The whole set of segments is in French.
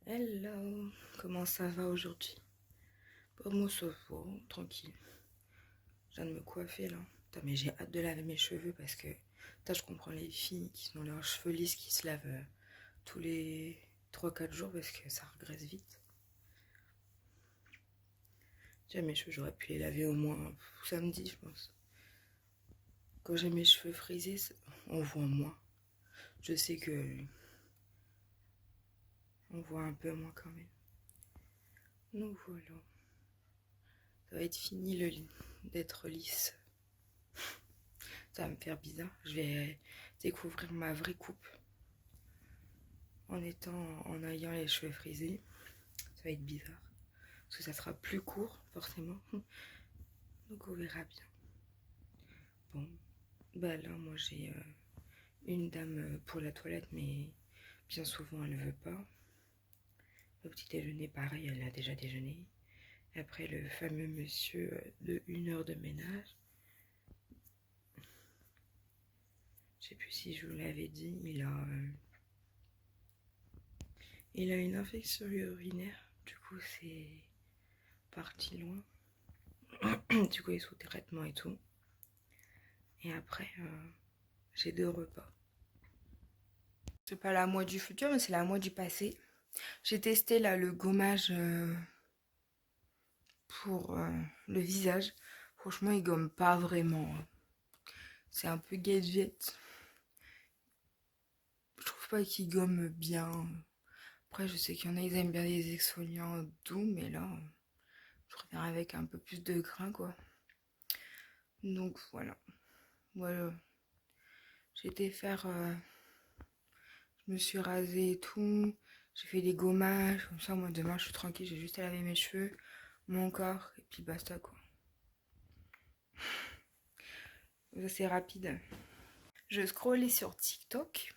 Hello, comment ça va aujourd'hui? Pour moi, ça va, tranquille. Je viens de me coiffer là. Putain, mais j'ai hâte de laver mes cheveux parce que, putain, je comprends les filles qui ont leurs cheveux lisses qui se lavent tous les 3-4 jours parce que ça regresse vite. Déjà, mes cheveux, j'aurais pu les laver au moins samedi, je pense. Quand j'ai mes cheveux frisés, on voit moins. Je sais que on voit un peu moins quand même. Donc voilà. Ça va être fini d'être lisse. Ça va me faire bizarre. Je vais découvrir ma vraie coupe en ayant les cheveux frisés. Ça va être bizarre. Parce que ça sera plus court, forcément. Donc on verra bien. Bon, bah là, moi j'ai une dame pour la toilette, mais bien souvent elle veut pas. Au petit déjeuner, pareil, elle a déjà déjeuné. Après, le fameux monsieur de 1 heure de ménage. Je sais plus si je vous l'avais dit, il a une infection urinaire. Du coup, c'est parti loin. Du coup, il est sous traitement et tout. Et après, j'ai 2 repas. C'est pas la moi du futur, mais c'est la moi du passé. J'ai testé là le gommage pour le visage. Franchement, il gomme pas vraiment. C'est un peu gadget. Je trouve pas qu'il gomme bien. Après, je sais qu'il y en a, ils aiment bien les exfoliants doux, mais là, je préfère avec un peu plus de grain, quoi. Donc voilà. Voilà. J'ai été faire... je me suis rasée et tout. J'ai fait des gommages. Comme ça, moi, demain, je suis tranquille. J'ai juste à laver mes cheveux, mon corps, et puis basta, quoi. Ça, c'est rapide. Je scrollais sur TikTok.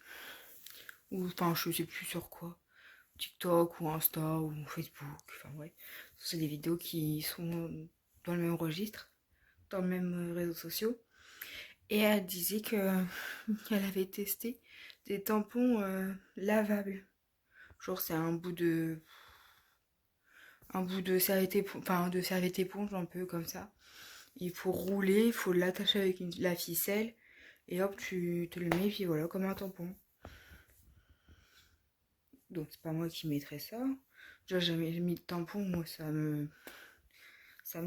Ou, enfin, je sais plus sur quoi. TikTok ou Insta ou Facebook. Enfin, ouais. C'est des vidéos qui sont dans le même registre, dans le même réseau social. Et elle disait que qu'elle avait testé des tampons lavables. Genre c'est un bout de serviette éponge, enfin de serviette éponge un peu comme ça. Il faut rouler, il faut l'attacher avec la ficelle et hop tu te le mets puis voilà comme un tampon. Donc c'est pas moi qui mettrais ça. J'ai jamais mis de tampon, moi ça me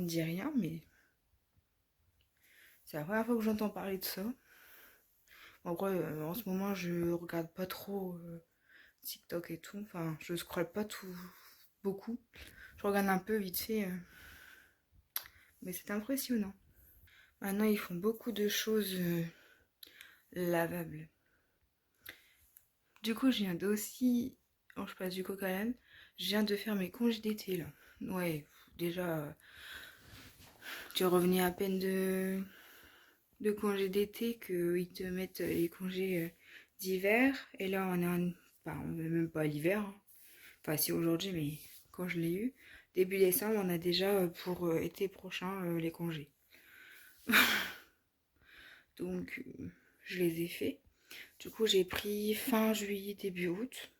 dit rien, mais c'est la première fois que j'entends parler de ça. Après en ce moment je regarde pas trop TikTok et tout. Enfin, je scrolle pas tout beaucoup. Je regarde un peu vite fait. Mais c'est impressionnant. Maintenant, ils font beaucoup de choses lavables. Du coup, je viens d'aussi... Oh, je passe du coq à l'âne. Je viens de faire mes congés d'été, là. Ouais, déjà, tu revenais à peine de congés d'été qu'ils te mettent les congés d'hiver. Et là, on est en... Enfin, on n'est même pas à l'hiver. Hein. Enfin, si aujourd'hui, mais quand je l'ai eu, début décembre, on a déjà pour été prochain les congés. Donc, je les ai faits. Du coup, j'ai pris fin juillet, début août.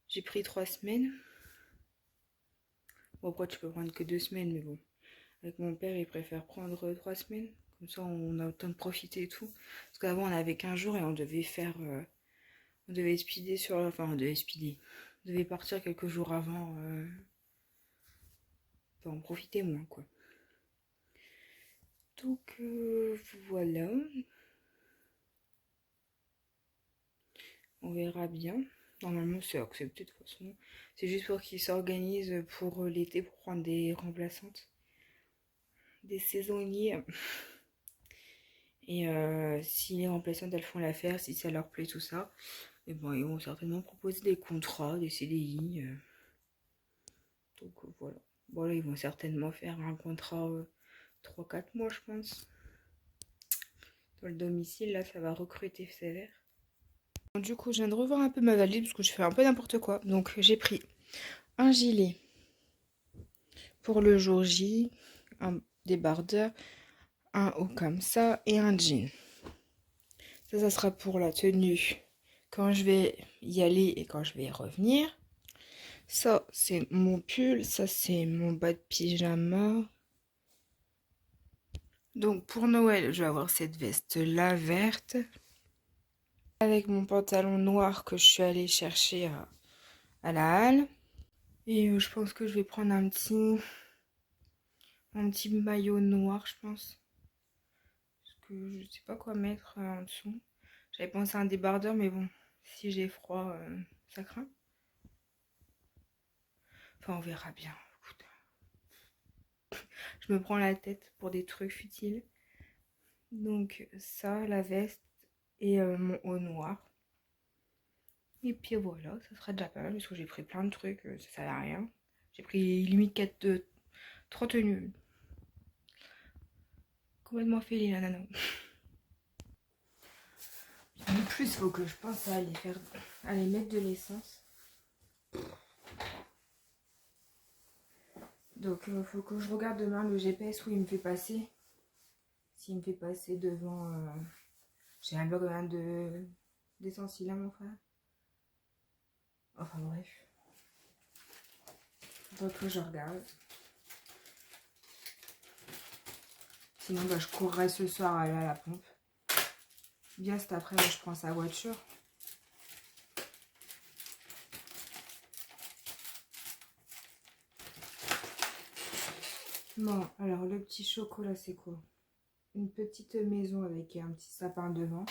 J'ai pris 3 semaines. Bon, après, tu peux prendre que 2 semaines, mais bon. Avec mon père, il préfère prendre 3 semaines. Comme ça, on a autant de profiter et tout. Parce qu'avant, on avait 15 jours et on devait faire... on devait speeder sur... Enfin, on devait speeder. On devait partir quelques jours avant. Enfin, en profiter moins, quoi. Donc, voilà. On verra bien. Normalement, c'est accepté de toute façon. C'est juste pour qu'ils s'organisent pour l'été pour prendre des remplaçantes. Des saisonniers. Et si les remplaçantes elles font l'affaire, si ça leur plaît tout ça, et bon, ils vont certainement proposer des contrats, des CDI. Donc voilà. Bon là, ils vont certainement faire un contrat 3-4 mois, je pense. Dans le domicile, là, ça va recruter sévère. Bon, du coup, je viens de revoir un peu ma valise parce que je fais un peu n'importe quoi. Donc j'ai pris un gilet pour le jour J, un débardeur, un haut comme ça et un jean. Ça sera pour la tenue quand je vais y aller et quand je vais revenir. Ça, c'est mon pull. Ça, c'est mon bas de pyjama. Donc, pour Noël, je vais avoir cette veste-là, verte. Avec mon pantalon noir que je suis allée chercher à la halle. Et je pense que je vais prendre un petit maillot noir, je pense. Parce que je sais pas quoi mettre en dessous. J'avais pensé à un débardeur, mais bon, si j'ai froid, ça craint. Enfin, on verra bien. Écoute, je me prends la tête pour des trucs futiles. Donc ça, la veste et mon haut noir. Et puis voilà, ça sera déjà pas mal parce que j'ai pris plein de trucs, ça sert à rien. J'ai pris limite 3 tenues. Complètement fêlée la nana. En plus, il faut que je pense à aller mettre de l'essence. Donc faut que je regarde demain le GPS où il me fait passer. S'il me fait passer devant... j'ai un peu combien d'essence il a mon frère. Enfin bref. Faudrait que je regarde. Sinon bah, je courrai ce soir aller à la pompe. Bien cet après je prends sa voiture. Bon, alors le petit chocolat c'est quoi? Une petite maison avec un petit sapin devant.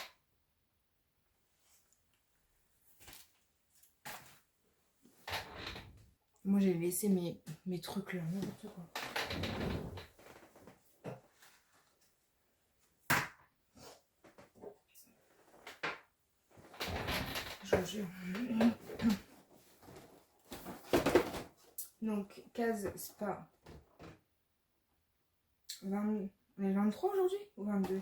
Moi j'ai laissé mes trucs là, n'importe quoi. Je vous jure. Donc, case spa. On est le 23 aujourd'hui ou 22?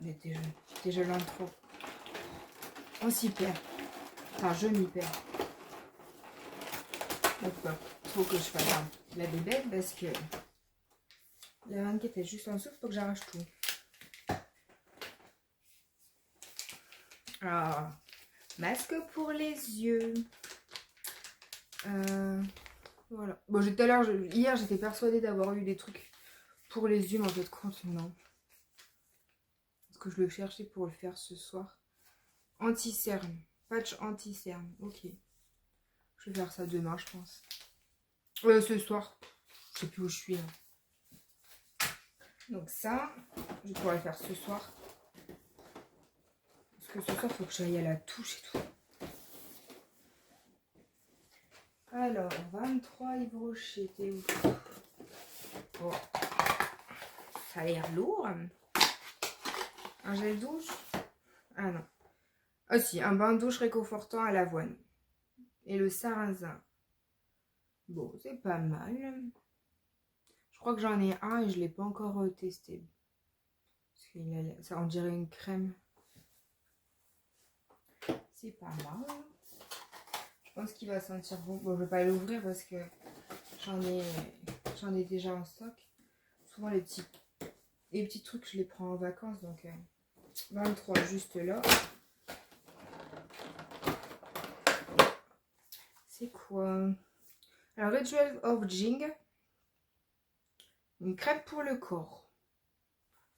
J'étais déjà le 23. On s'y perd. Enfin, je m'y perds. Donc, bah, faut que je fasse la bébête parce que la 24 est juste en dessous. Faut que j'arrache tout. Alors, masque pour les yeux. Voilà. Bon, tout à l'heure, hier, j'étais persuadée d'avoir eu des trucs pour les yeux, mais en fait, compte, non. Parce que je le cherchais pour le faire ce soir. Anti-cerne. Patch anti-cerne. Ok. Je vais faire ça demain, je pense. Ce soir. Je sais plus où je suis là. Donc ça, je pourrais le faire ce soir. Parce que ce soir, il faut que j'aille à la touche et tout. Alors, 23 Yves Rocher, t'es où? Bon. Ça a l'air lourd. Un gel douche? Ah non. Ah si, un bain de douche réconfortant à l'avoine. Et le sarrasin. Bon, c'est pas mal. Je crois que j'en ai un et je ne l'ai pas encore testé. Parce que ça on dirait une crème. C'est pas mal. Je pense qu'il va sentir bon. Bon, je vais pas l'ouvrir parce que j'en ai déjà en stock. Souvent les petits trucs, je les prends en vacances. Donc 23 juste là. C'est quoi? Alors, Ritual of Jing. Une crème pour le corps.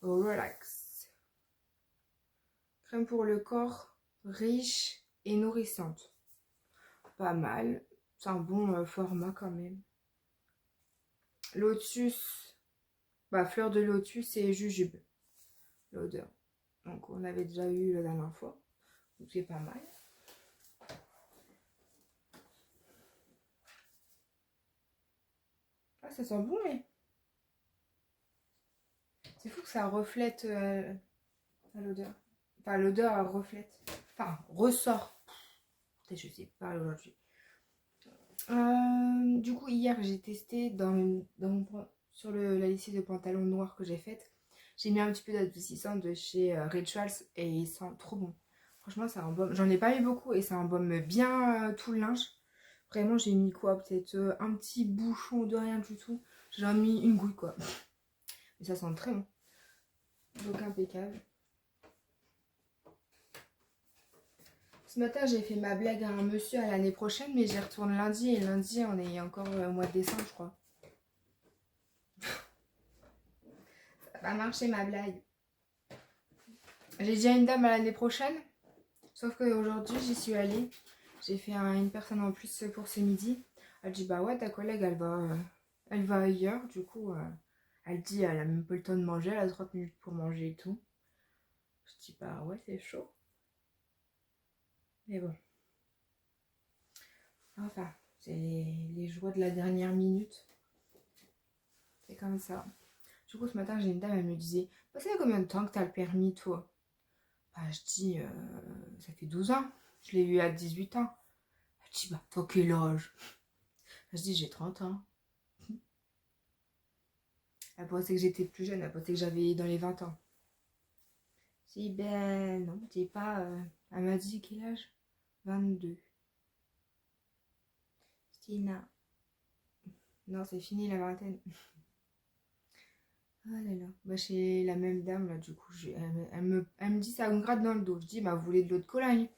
Relax. Crème pour le corps riche et nourrissante. Pas mal. C'est un bon format quand même. Lotus. Bah, fleur de lotus et jujube. L'odeur. Donc, on avait déjà eu la dernière fois. Donc, c'est pas mal. Ah, ça sent bon, mais... C'est fou que ça reflète l'odeur. Enfin, l'odeur reflète. Enfin, ressort. Je sais pas aujourd'hui. Du coup, hier, j'ai testé sur la liste de pantalons noirs que j'ai faite. J'ai mis un petit peu d'adoucissant de chez Rituals et il sent trop bon. Franchement, ça embaume. J'en ai pas eu beaucoup et ça embaume bien tout le linge. Vraiment, j'ai mis quoi? Peut-être un petit bouchon de rien du tout. J'ai mis une goutte quoi. Mais ça sent très bon. Donc impeccable. Ce matin, j'ai fait ma blague à un monsieur à l'année prochaine, mais j'y retourne lundi. Et lundi, on est encore au mois de décembre, je crois. Ça va marcher, ma blague. J'ai dit à une dame à l'année prochaine. Sauf qu'aujourd'hui, j'y suis allée. J'ai fait une personne en plus pour ce midi. Elle dit, bah ouais, ta collègue, elle va ailleurs. Du coup, elle dit, elle a même pas le temps de manger. Elle a 30 minutes pour manger et tout. Je dis, bah ouais, c'est chaud. Mais bon. Enfin, c'est les joies de la dernière minute. C'est comme ça. Du coup, ce matin, j'ai une dame, elle me disait, bah, ça fait combien de temps que t'as le permis, toi? Bah, je dis, ça fait 12 ans. Je l'ai eu à 18 ans. Elle dit, bah, toi, quel âge? Je dis, j'ai 30 ans. Elle pensait que j'étais plus jeune, elle pensait que j'avais dans les 20 ans. Je dis, ben non, je dis pas. Elle m'a dit, quel âge? 22. Je dis, non. Non, c'est fini la vingtaine. Ah là là. Bah, chez la même dame, là, du coup, elle me dit, ça me gratte dans le dos. Je dis, bah, vous voulez de l'eau de Cologne?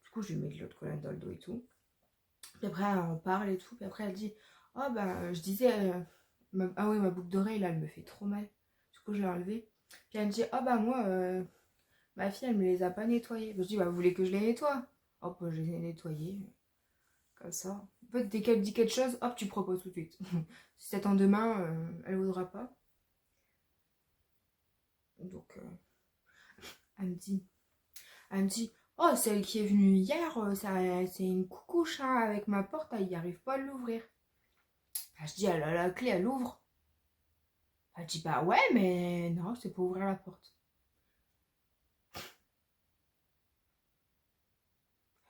Du coup, je lui mets de l'eau de Cologne dans le dos et tout. Puis après, on parle et tout. Puis après, elle dit, oh, bah, je disais, ah oui, ma boucle d'oreille, là, elle me fait trop mal. Du coup, je l'ai enlevée. Puis elle me dit, oh, bah, moi, ma fille, elle me les a pas nettoyées. Je dis, bah, vous voulez que je les nettoie? Hop, je les ai nettoyées. Comme ça. En fait, dès qu'elle dit quelque chose, hop, tu proposes tout de suite. Si ça t'en demain, elle voudra pas. Donc, elle me dit, oh, celle qui est venue hier, c'est une coucouche hein, avec ma porte, elle n'y arrive pas à l'ouvrir. Je dis, elle a la clé, elle ouvre. Elle dit, bah ouais, mais non, c'est pour ouvrir la porte.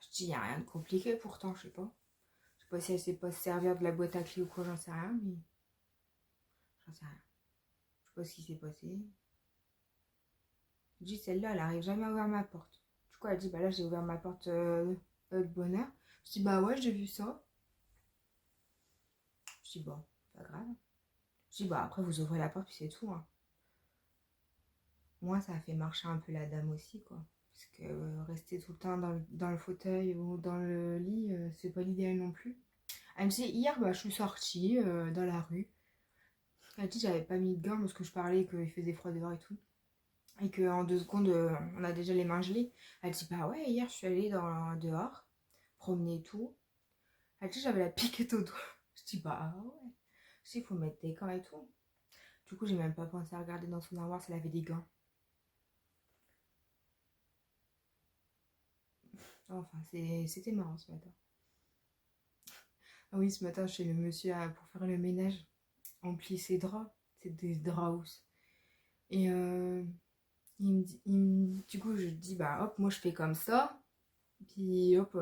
Je dis, il n'y a rien de compliqué pourtant, je sais pas. Je sais pas si elle sait pas se servir de la boîte à clé ou quoi, j'en sais rien, mais j'en sais rien. Je sais pas ce qui s'est passé. Je dis, celle-là, elle arrive jamais à ouvrir ma porte. Du coup, elle dit, bah là, j'ai ouvert ma porte de bonheur. Je dis, bah ouais, j'ai vu ça. Je dis, bon, pas grave. Je dis, bah après, vous ouvrez la porte, puis c'est tout. Hein. Moi, ça a fait marcher un peu la dame aussi, quoi. Parce que rester tout le temps dans le fauteuil ou dans le lit, c'est pas l'idéal non plus. Elle me dit, hier, bah, je suis sortie dans la rue. Elle dit, j'avais pas mis de gants parce que je parlais qu'il faisait froid dehors et tout. Et qu'en 2 secondes, on a déjà les mains gelées. Elle dit, bah ouais, hier, je suis allée dehors, promener et tout. Elle dit, j'avais la piquette au doigt. Je dis, bah ouais. Je dis, il faut mettre des gants et tout. Du coup, j'ai même pas pensé à regarder dans son armoire si elle avait des gants. Enfin, c'était marrant ce matin. Ah oui, ce matin, chez le monsieur pour faire le ménage, on plie ses draps. C'est des draps. Et du coup, je dis, bah hop, moi je fais comme ça. Puis hop,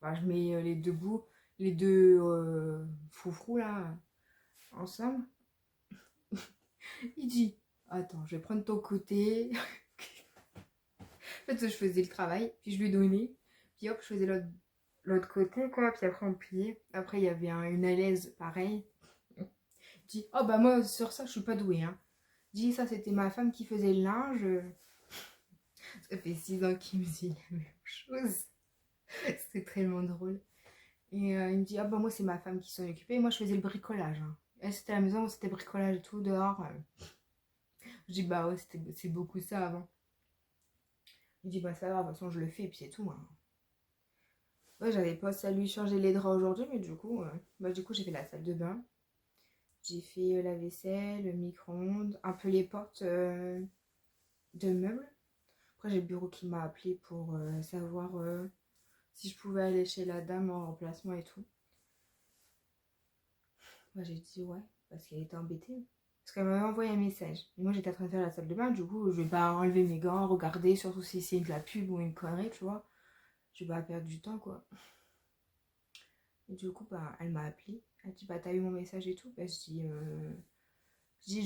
bah, je mets les deux bouts, les deux froufrous là, ensemble. Il dit, attends, je vais prendre ton côté. En fait, je faisais le travail, puis je lui donnais. Puis hop, je faisais l'autre côté, quoi. Puis après, on pliait. Après, il y avait une alaise, pareil. Il dit, oh bah moi, sur ça, je suis pas douée. Hein. Il dit, ça, c'était ma femme qui faisait le linge. Ça fait 6 ans qu'il me dit la même chose. C'était tellement drôle. Et il me dit, ah bah moi, c'est ma femme qui s'en occupait. Et moi, je faisais le bricolage. Hein. Elle, c'était à la maison, c'était bricolage et tout, dehors. Je dis, bah ouais, c'est beaucoup ça avant. Il dit, bah ça va, de toute façon, je le fais, et puis c'est tout. Hein. Ouais, j'avais pas à lui changer les draps aujourd'hui, mais du coup, j'ai fait la salle de bain. J'ai fait la vaisselle, le micro-ondes, un peu les portes de meubles. Après, j'ai le bureau qui m'a appelé pour savoir si je pouvais aller chez la dame en remplacement et tout. Moi, j'ai dit ouais, parce qu'elle était embêtée. Parce qu'elle m'avait envoyé un message. Et moi, j'étais en train de faire la salle de bain, du coup, je vais pas enlever mes gants, regarder, surtout si c'est de la pub ou une connerie, tu vois. Je vais pas perdre du temps, quoi. Et du coup, bah, elle m'a appelé. Elle dit, bah, t'as eu mon message et tout. Bah, je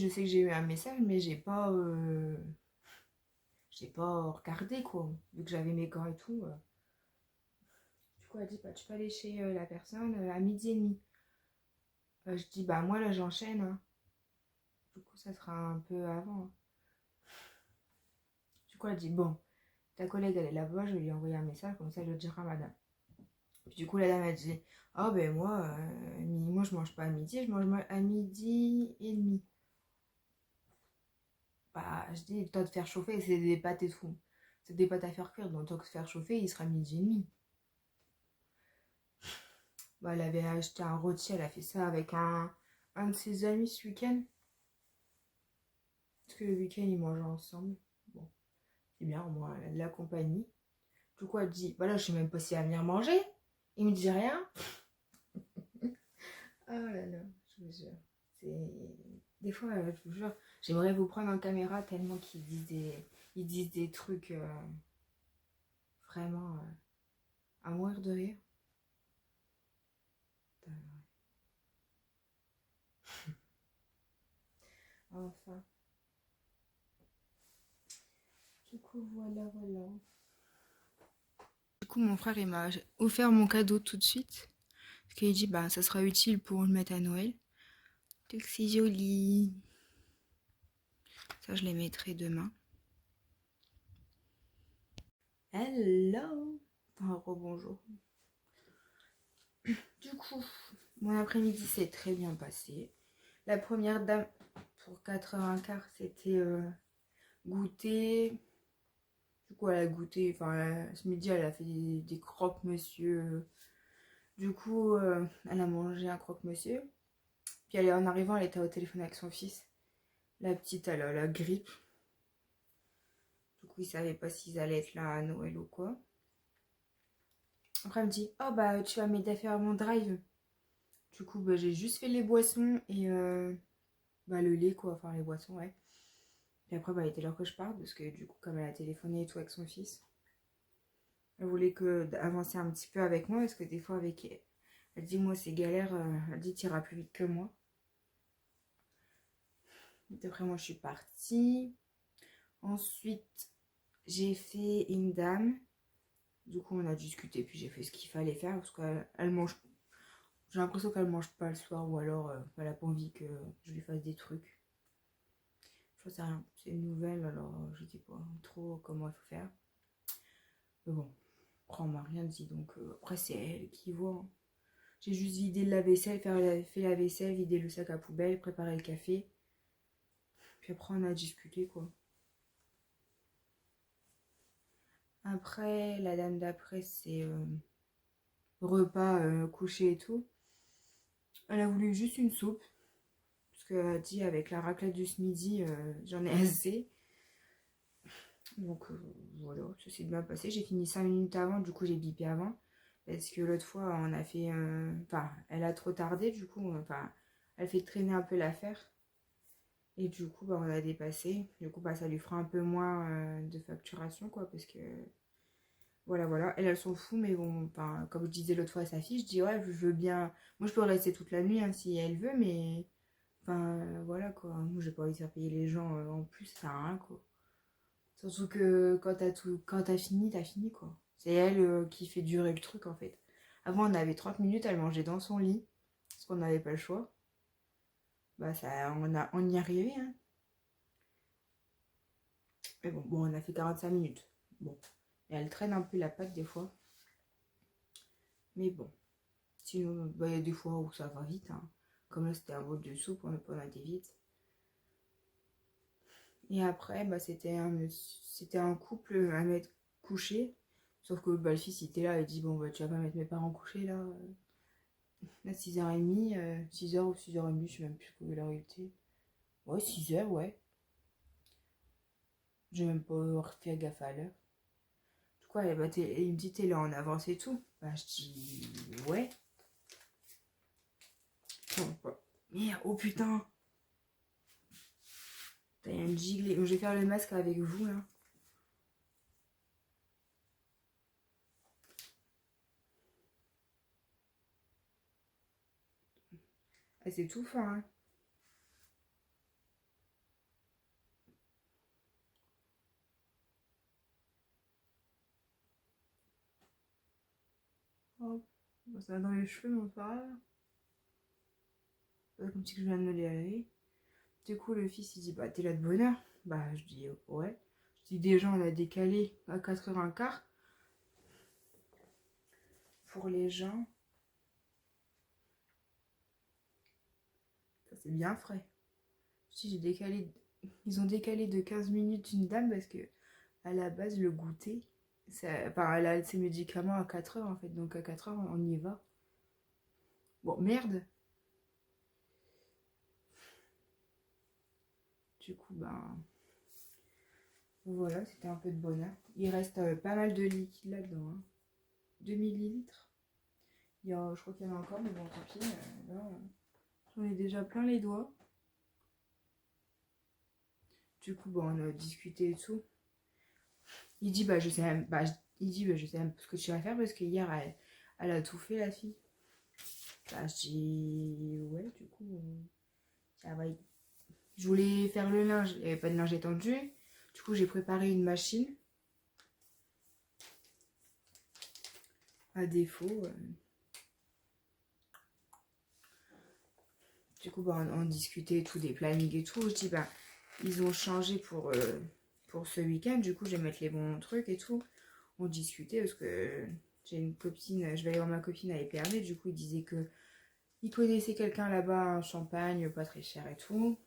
sais que j'ai eu un message, mais j'ai pas regardé, quoi. Vu que j'avais mes gants et tout. Du coup, elle dit, bah, tu peux aller chez la personne à 12h30. Je dis, bah, moi, là, j'enchaîne. Hein. Du coup, ça sera un peu avant. Hein. Du coup, elle dit, bon, ta collègue elle est là-bas, je vais lui envoyer un message, comme ça je le dirai à madame. Puis du coup la dame elle dit, oh ben moi je mange pas à midi, je mange à midi et demi. Bah je dis, le temps de faire chauffer, c'est des pâtes et tout. C'est des pâtes à faire cuire, donc le temps de faire chauffer, il sera midi et demi. Bah elle avait acheté un rôti, elle a fait ça avec un de ses amis ce week-end. Parce que le week-end ils mangent ensemble. Bon, c'est bien, au moins elle a de la compagnie. Du coup elle dit, bah là je sais même pas si elle va venir manger. Il me dit rien. Oh là là, je vous jure. C'est... Des fois, je vous jure, j'aimerais vous prendre en caméra tellement ils disent des trucs vraiment à mourir de rire. Enfin. Du coup, voilà. Du coup, mon frère, il m'a offert mon cadeau tout de suite. Parce qu'il dit, bah, ça sera utile pour le mettre à Noël. Donc, c'est joli. Ça, je les mettrai demain. Hello. Enfin, rebonjour. Du coup, mon après-midi s'est très bien passé. La première dame, pour 4h15, c'était goûter. Du coup, elle a goûté, enfin, ce midi, elle a fait des croque-monsieur. Du coup, elle a mangé un croque-monsieur. Puis en arrivant, elle était au téléphone avec son fils. La petite, elle a la grippe. Du coup, ils savaient pas s'ils allaient être là à Noël ou quoi. Après, elle me dit, oh bah, tu vas m'aider à faire mon drive. Du coup, bah, j'ai juste fait les boissons et bah, le lait, quoi. Enfin, les boissons, ouais. Puis après, bah, il était l'heure que je parte parce que du coup, comme elle a téléphoné et tout avec son fils, elle voulait avancer un petit peu avec moi parce que des fois, avec elle dit, moi, c'est galère. Elle dit, t'iras plus vite que moi. D'après moi, je suis partie. Ensuite, j'ai fait une dame. Du coup, on a discuté, puis j'ai fait ce qu'il fallait faire parce qu'elle mange. J'ai l'impression qu'elle mange pas le soir ou alors elle a pas envie que je lui fasse des trucs. Je sais rien. C'est une nouvelle, alors je sais pas trop comment il faut faire. Mais bon, après, on m'a rien dit, donc après, c'est elle qui voit. Hein. J'ai juste vidé le lave-vaisselle, fait la vaisselle, vider le sac à poubelle, préparer le café. Puis après, on a discuté, quoi. Après, la dame d'après, c'est repas, coucher et tout. Elle a voulu juste une soupe. Parce qu'elle a dit, avec la raclette de ce midi, j'en ai assez. Donc voilà, ça s'est bien passé. J'ai fini 5 minutes avant, du coup j'ai bipé avant. Parce que l'autre fois, on a fait... Enfin, elle a trop tardé, du coup. Enfin, elle fait traîner un peu l'affaire. Et du coup, bah, on a dépassé. Du coup, bah, ça lui fera un peu moins de facturation, quoi. Parce que... Voilà. Elle s'en fout, mais bon, enfin, comme je disais l'autre fois à sa fille, je dis, ouais, je veux bien... Moi, je peux rester toute la nuit, hein, si elle veut, mais... Enfin, voilà, quoi. Moi, j'ai pas envie de faire payer les gens en plus, ça sert à rien, quoi. Surtout que quand t'as fini, quoi. C'est elle qui fait durer le truc, en fait. Avant, on avait 30 minutes, elle mangeait dans son lit, parce qu'on n'avait pas le choix. Bah, ça, on y arrivait, hein. Mais bon, on a fait 45 minutes. Bon. Et elle traîne un peu la patte, des fois. Mais bon. Sinon, bah, il y a des fois où ça va vite, hein. Comme là, c'était un bol de soupe, on a été vite. Et après, bah, c'était un couple à mettre couché. Sauf que bah, le fils, il était là, il dit, bon, bah, tu vas pas mettre mes parents couchés, là. À 6h30, 6h ou 6h30, je sais même plus où l'heure il était. Ouais, 6h, ouais. J'ai même pas fait gaffe à l'heure. Du coup, bah, il me dit, t'es là en avance et tout. Bah, je dis, ouais. Bon, bah. Merde, oh putain. T'as un gilet. Je vais faire le masque avec vous, là. Ah, c'est tout fin, hein. Oh, bah, ça va dans les cheveux, mon frère. Comme si je viens de me les laver. Du coup, le fils, il dit, bah, t'es là de bonne heure. Bah, je dis, ouais. Si déjà on a décalé à 4h15 pour les gens, ça c'est bien frais. Si j'ai décalé, ils ont décalé de 15 minutes une dame parce que à la base le goûter, enfin, elle a ses médicaments à 4h en fait, donc à 4h on y va. Bon, merde. Du coup, ben voilà, c'était un peu de bonheur. Il reste pas mal de liquide là-dedans. Hein. 2 millilitres. Je crois qu'il y en a encore, mais bon, tant pis. Là, j'en ai déjà plein les doigts. Du coup, bon, on a discuté et tout. Il dit, bah, je sais même, je sais même ce que tu vas faire parce que hier, elle a tout fait, la fille. Bah, je dis, ouais, du coup, ça va. Je voulais faire le linge, il n'y avait pas de linge étendu. Du coup, j'ai préparé une machine. À défaut. Du coup, bah, on discutait tout des plannings et tout. Je dis, bah, ils ont changé pour ce week-end. Du coup, je vais mettre les bons trucs et tout. On discutait parce que j'ai une copine, je vais aller voir ma copine à Épernay. Du coup, il disait que il connaissait quelqu'un là-bas en Champagne, pas très cher et tout.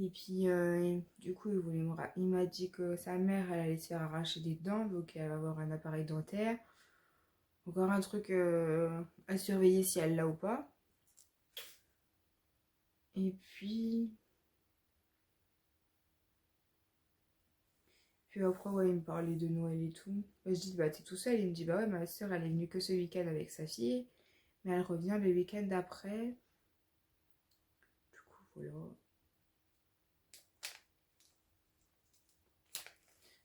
Et puis, du coup, il m'a dit que sa mère, elle allait se faire arracher des dents, donc elle va avoir un appareil dentaire. Encore un truc à surveiller si elle l'a ou pas. Et puis après, ouais, il me parlait de Noël et tout. Et je dis, bah, t'es tout seul? Il me dit, bah ouais, ma soeur, elle est venue que ce week-end avec sa fille. Mais elle revient le week-end d'après. Du coup, voilà.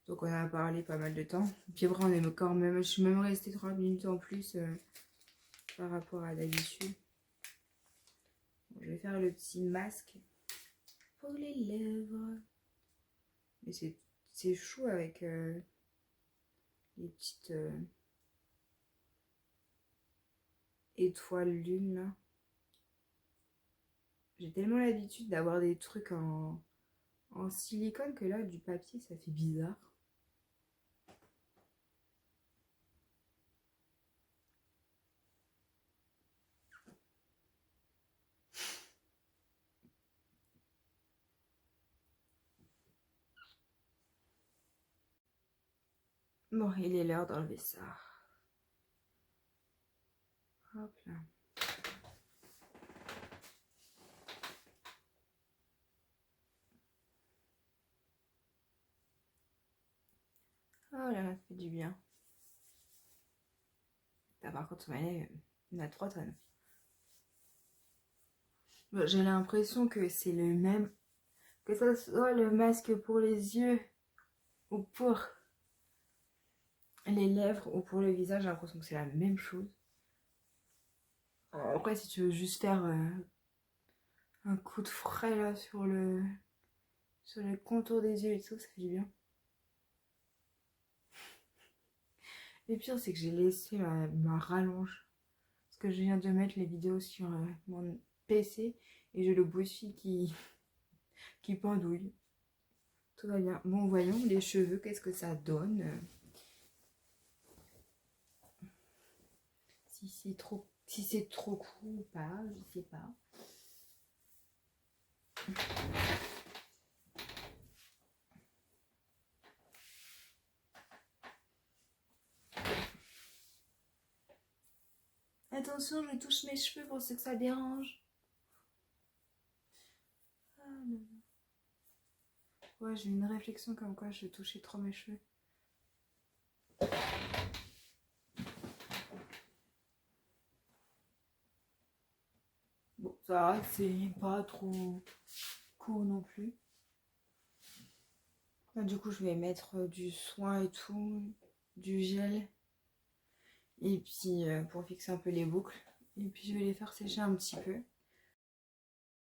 Donc, on a parlé pas mal de temps. Puis après, on est quand même... Je suis même restée 30 minutes en plus par rapport à d'habitude. Bon, je vais faire le petit masque pour les lèvres. Mais c'est chou avec les petites étoiles lune là. J'ai tellement l'habitude d'avoir des trucs en silicone que là, du papier, ça fait bizarre. Bon, il est l'heure d'enlever ça. Hop là. Oh là, ça fait du bien. Là, par contre, il y en a 3 tonnes. Bon, j'ai l'impression que c'est le même. Que ce soit le masque pour les yeux ou pour les lèvres ou pour le visage, j'ai l'impression que c'est la même chose. Après, si tu veux juste faire un coup de frais là sur le contour des yeux et tout, ça fait du bien. Le pire, c'est que j'ai laissé ma rallonge. Parce que je viens de mettre les vidéos sur mon PC et j'ai le bout de fil qui pendouille. Tout va bien. Bon, voyons les cheveux, qu'est-ce que ça donne. Si c'est trop court ou pas, je sais pas. Attention, je touche mes cheveux pour ceux que ça dérange. Ah, non. Ouais, j'ai une réflexion comme quoi je touchais trop mes cheveux. Bon, ça va, c'est pas trop court non plus. Là, du coup, je vais mettre du soin et tout, du gel. Et puis, pour fixer un peu les boucles. Et puis, je vais les faire sécher un petit peu.